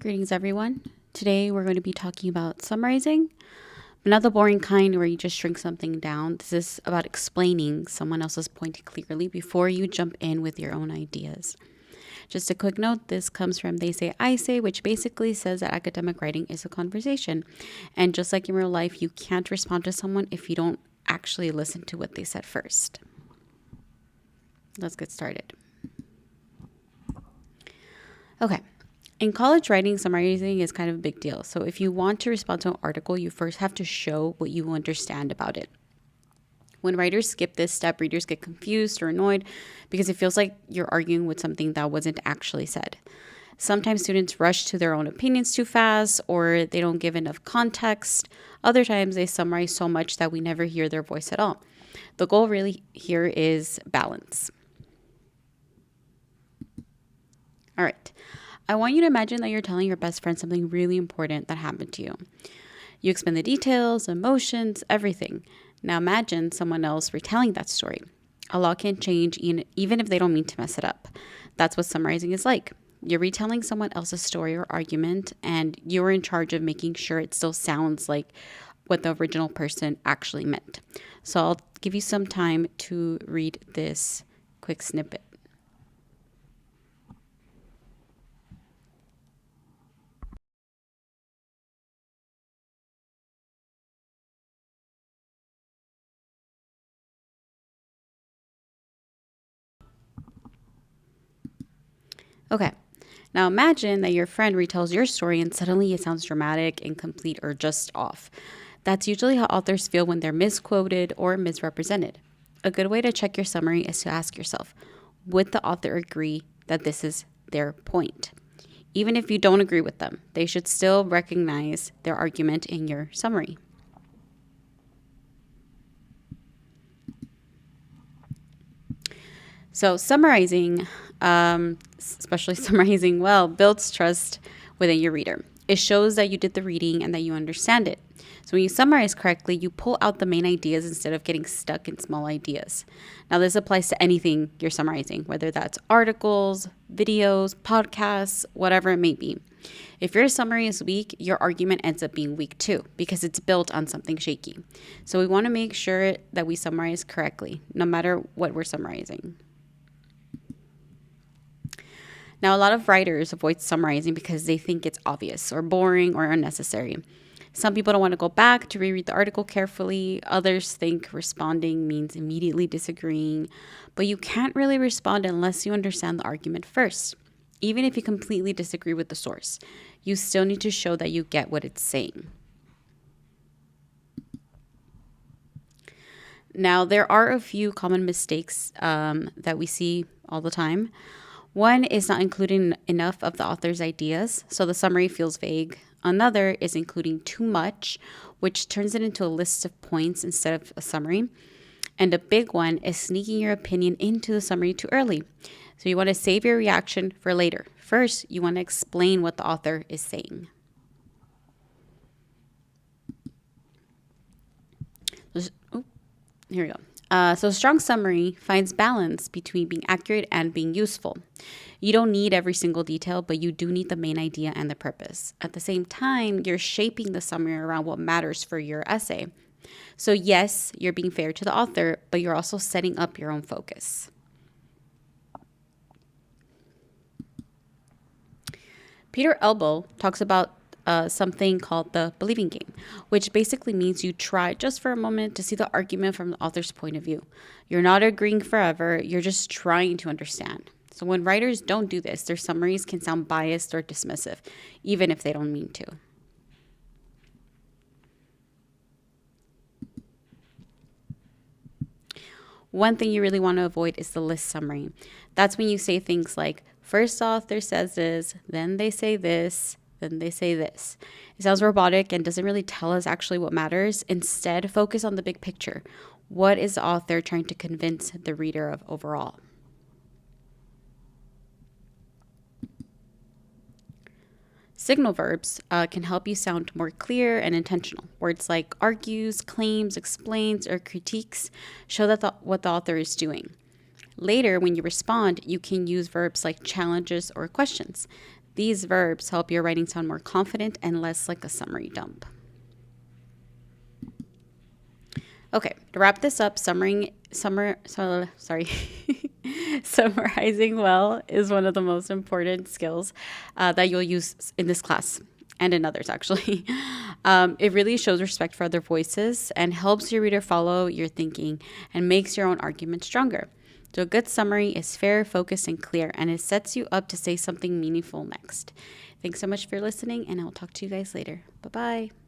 Greetings, everyone. Today we're going to be talking about summarizing, but not the boring kind where you just shrink something down. This is about explaining someone else's point clearly before you jump in with your own ideas. Just a quick note, this comes from They Say, I Say, which basically says that academic writing is a conversation. And just like in real life, you can't respond to someone if you don't actually listen to what they said first. Let's get started. Okay. In college, writing summarizing is kind of a big deal. So if you want to respond to an article, you first have to show what you understand about it. When writers skip this step, readers get confused or annoyed because it feels like you're arguing with something that wasn't actually said. Sometimes students rush to their own opinions too fast, or they don't give enough context. Other times they summarize so much that we never hear their voice at all. The goal really here is balance. All right. I want you to imagine that you're telling your best friend something really important that happened to you. You explain the details, emotions, everything. Now imagine someone else retelling that story. A lot can change even if they don't mean to mess it up. That's what summarizing is like. You're retelling someone else's story or argument, and you're in charge of making sure it still sounds like what the original person actually meant. So I'll give you some time to read this quick snippet. Okay. Now imagine that your friend retells your story and suddenly it sounds dramatic, incomplete, or just off. That's usually how authors feel when they're misquoted or misrepresented. A good way to check your summary is to ask yourself, would the author agree that this is their point? Even if you don't agree with them, they should still recognize their argument in your summary. So summarizing, especially summarizing well, builds trust within your reader. It shows that you did the reading and that you understand it. So when you summarize correctly, you pull out the main ideas instead of getting stuck in small ideas. Now this applies to anything you're summarizing, whether that's articles, videos, podcasts, whatever it may be. If your summary is weak, your argument ends up being weak too, because it's built on something shaky. So we want to make sure that we summarize correctly, no matter what we're summarizing. Now, a lot of writers avoid summarizing because they think it's obvious or boring or unnecessary. Some people don't want to go back to reread the article carefully. Others think responding means immediately disagreeing. But you can't really respond unless you understand the argument first. Even if you completely disagree with the source, you still need to show that you get what it's saying. Now, there are a few common mistakes that we see all the time. One is not including enough of the author's ideas, so the summary feels vague. Another is including too much, which turns it into a list of points instead of a summary. And a big one is sneaking your opinion into the summary too early. So you want to save your reaction for later. First, you want to explain what the author is saying. Here we go. So strong summary finds balance between being accurate and being useful. You don't need every single detail, but you do need the main idea and the purpose. At the same time, you're shaping the summary around what matters for your essay. So yes, you're being fair to the author, but you're also setting up your own focus. Peter Elbow talks about something called the believing game, which basically means you try just for a moment to see the argument from the author's point of view. You're not agreeing forever, you're just trying to understand. So when writers don't do this, their summaries can sound biased or dismissive, even if they don't mean to. One thing you really want to avoid is the list summary. That's when you say things like, first author says this, then they say this, then they say this. It sounds robotic and doesn't really tell us actually what matters. Instead, focus on the big picture. What is the author trying to convince the reader of overall? Signal verbs can help you sound more clear and intentional. Words like argues, claims, explains, or critiques show that what the author is doing. Later, when you respond, you can use verbs like challenges or questions. These verbs help your writing sound more confident and less like a summary dump. Okay, to wrap this up, summarizing well is one of the most important skills that you'll use in this class and in others, actually. It really shows respect for other voices and helps your reader follow your thinking and makes your own argument stronger. So a good summary is fair, focused, and clear, and it sets you up to say something meaningful next. Thanks so much for listening, and I'll talk to you guys later. Bye-bye.